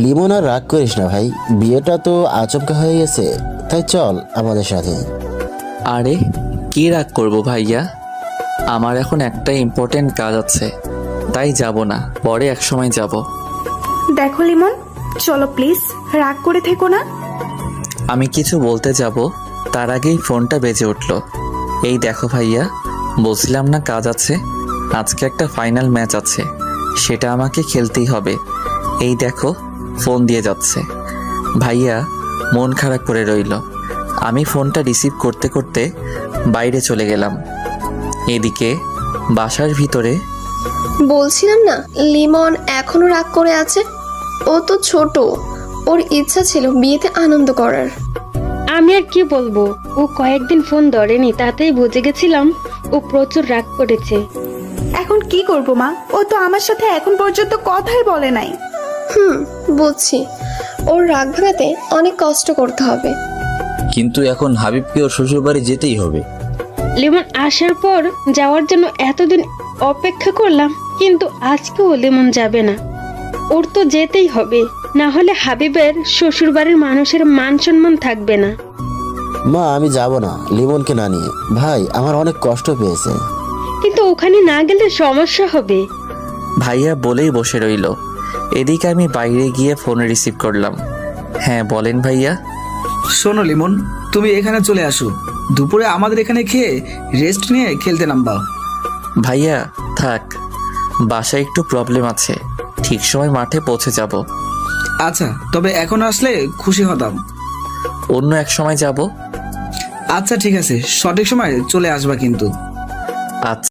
লিমন আর রাগ করিস না ভাই, বিয়েটা তো আচমকা হয়ে গেছে, তাই চল আমাদের সাথে। আরে কি রাগ করবো ভাইয়া, আমার এখন একটা ইম্পর্টেন্ট কাজ আছে, তাই যাব না, পরে এক সময় যাব। দেখো লিমন, চলো প্লিজ, রাগ করে থেকো না। আমি কিছু বলতে যাব, তার আগেই ফোনটা বেজে উঠল। এই দেখো ভাইয়া, বলছিলাম না কাজ আছে, আজকে একটা ফাইনাল ম্যাচ আছে, সেটা আমাকে খেলতেই হবে। এই দেখো ফোন দিয়ে যাচ্ছে। ভাইয়া মন খারাপ করে রইল। আমি ফোনটা রিসিভ করতে করতে বাইরে চলে গেলাম। এদিকে বাসার ভিতরে বলছিলাম না লিমন এখনো রাগ করে আছে। ও তো ছোট, ওর ইচ্ছা ছিল বিয়েতে আনন্দ করার। আমি আর কি বলবো, ও কয়েকদিন ফোন ধরেনি, তাতেই বুঝে গেছিলাম ও প্রচুর রাগ করেছে। এখন কি করব মা, ও তো আমার সাথে এখন পর্যন্ত কথাই বলে নাই। বুঝছি, ওর রাগ ভাঙাতে অনেক কষ্ট করতে হবে। কিন্তু এখন হাবিবকে ওর শ্বশুরবাড়ি যেতেই হবে। লিমন আসার পর যাওয়ার জন্য এতদিন অপেক্ষা করলাম, কিন্তু আজকেও লিমন যাবে না। ওর তো যেতেই হবে, না হলে হাবিবের শ্বশুরবাড়ির মানুষের মান সম্মান থাকবে না। মা আমি যাব না লিমনকে না নিয়ে, ভাই আমার অনেক কষ্ট পেয়েছে। কিন্তু ওখানে না গেলে সমস্যা হবে। ভাইয়া বলেই বসে রইল। এদিকে আমি বাইরে গিয়ে ফোন রিসিভ করলাম। হ্যাঁ বলেন ভাইয়া। শোনো লিমন, তুমি এখানে চলে আসো, দুপুরে আমাদের এখানে খেয়ে রেস্ট নিয়ে খেলতে নামবা। ভাইয়া থাক, বাসায় একটু প্রবলেম আছে, ঠিক সময় মাঠে পৌঁছে যাব। আচ্ছা, তবে এখন আসলে খুশি হতাম। অন্য এক সময় যাব। আচ্ছা ঠিক আছে, সঠিক সময় চলে আসবা কিন্তু। আচ্ছা।